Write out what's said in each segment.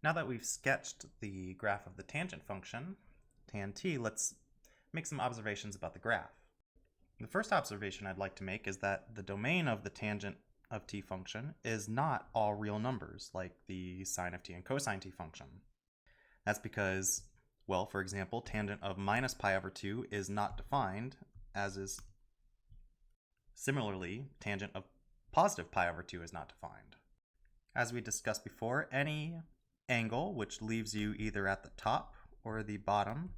Now that we've sketched the graph of the tangent function, tan t, let's make some observations about the graph. The first observation I'd like to make is that the domain of the tangent of t function is not all real numbers, like the sine of t and cosine t function. That's because, well, for example, tangent of minus pi over 2 is not defined, as is similarly tangent of positive pi over 2 is not defined. As we discussed before, any angle which leaves you either at the top or the bottom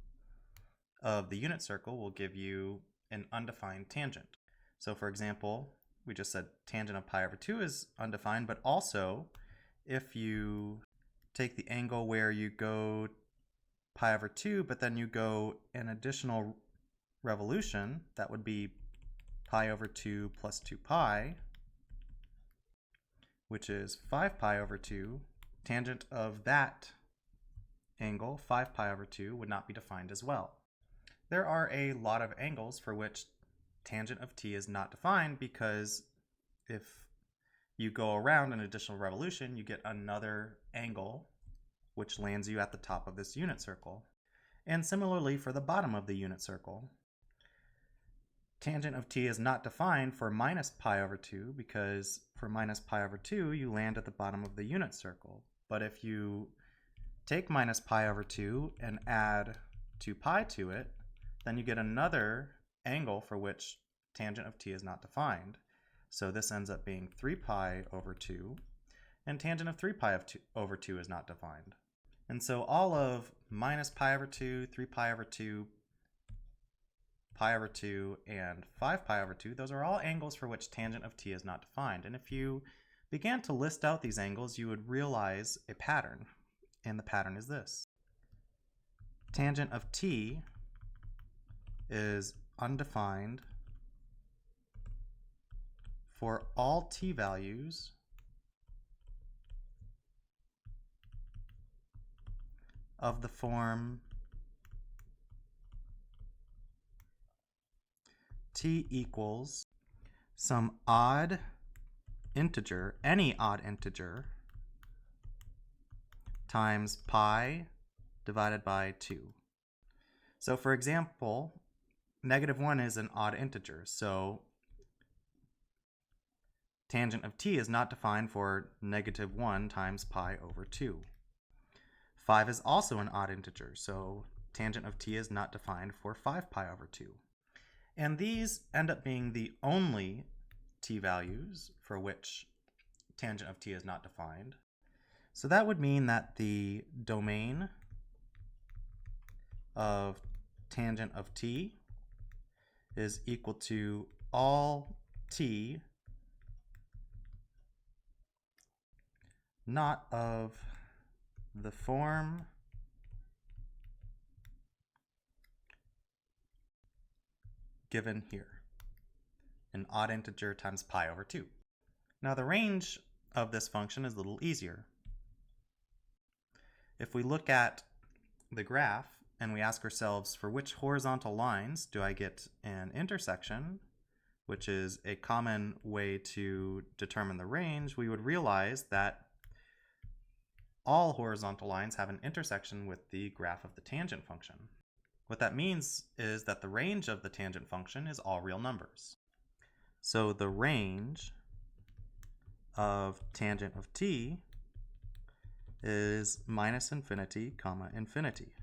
of the unit circle will give you an undefined tangent. So for example, we just said tangent of pi over 2 is undefined, but also if you take the angle where you go pi over 2, but then you go an additional revolution, that would be pi over 2 plus 2 pi, which is 5 pi over 2, tangent of that angle, 5 pi over 2, would not be defined as well. There are a lot of angles for which tangent of t is not defined because if you go around an additional revolution, you get another angle which lands you at the top of this unit circle. And similarly for the bottom of the unit circle. Tangent of t is not defined for minus pi over 2 because for minus pi over 2 you land at the bottom of the unit circle. But if you take minus pi over 2 and add 2 pi to it, then you get another angle for which tangent of t is not defined. So this ends up being 3 pi over 2, and tangent of 3 pi over 2 is not defined. And so all of minus pi over 2, 3 pi over 2, pi over 2, and 5 pi over 2, those are all angles for which tangent of t is not defined. And if you began to list out these angles, you would realize a pattern. And the pattern is this. Tangent of t is undefined for all t values of the form t equals some odd integer, any odd integer, times pi divided by 2. So for example, -1 is an odd integer, so tangent of t is not defined for -1 times pi over 2. 5 is also an odd integer, so tangent of t is not defined for 5 pi over 2. And these end up being the only t values for which tangent of t is not defined. So that would mean that the domain of tangent of t is equal to all t not of the form given here, an odd integer times pi over 2. Now the range of this function is a little easier. If we look at the graph and we ask ourselves, for which horizontal lines do I get an intersection, which is a common way to determine the range, we would realize that all horizontal lines have an intersection with the graph of the tangent function. What that means is that the range of the tangent function is all real numbers. So the range of tangent of t is -∞, infinity.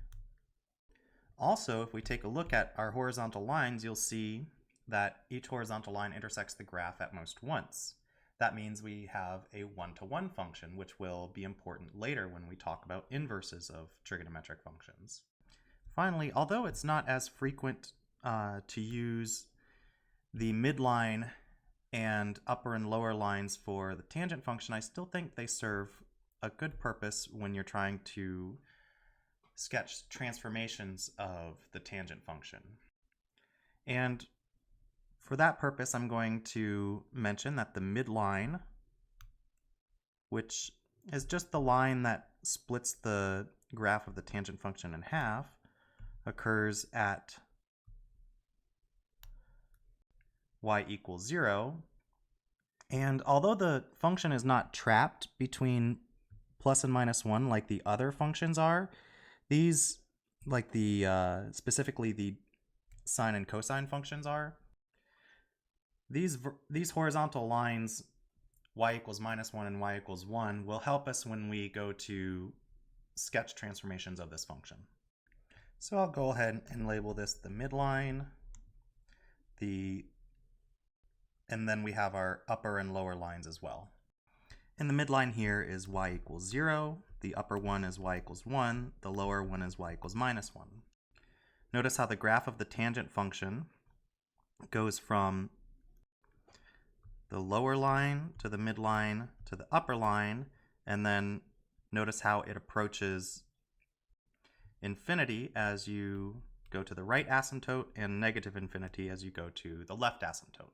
Also, if we take a look at our horizontal lines, you'll see that each horizontal line intersects the graph at most once. That means we have a one-to-one function, which will be important later when we talk about inverses of trigonometric functions. Finally, although it's not as frequent to use the midline and upper and lower lines for the tangent function, I still think they serve a good purpose when you're trying to sketch transformations of the tangent function. And for that purpose, I'm going to mention that the midline, which is just the line that splits the graph of the tangent function in half, occurs at y equals 0. And although the function is not trapped between plus and minus 1 like the other functions are. These, like the specifically the sine and cosine functions are, these horizontal lines y equals minus 1 and y equals 1 will help us when we go to sketch transformations of this function. So I'll go ahead and label this the midline, and then we have our upper and lower lines as well. And the midline here is y equals 0, the upper one is y equals 1, the lower one is y equals minus 1. Notice how the graph of the tangent function goes from the lower line to the midline to the upper line, and then notice how it approaches infinity as you go to the right asymptote and negative infinity as you go to the left asymptote.